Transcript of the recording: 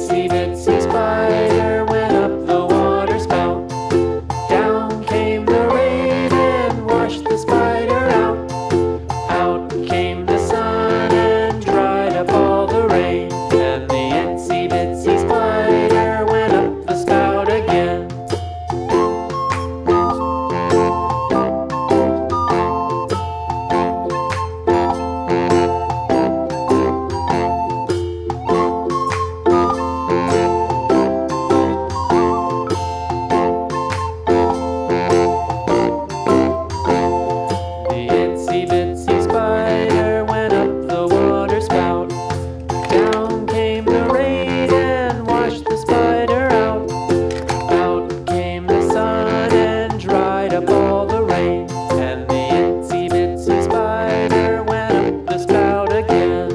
itsy bitsy spider went up the water spout. Down came the rain and washed the spider out. Out came the sun and dried up all the rain. And the itsy bitsy spider went up the spout again. The itsy bitsy spider went up the water spout. Down came the rain and washed the spider out. Out came the sun and dried up all the rain. And the itsy bitsy spider went up the spout again.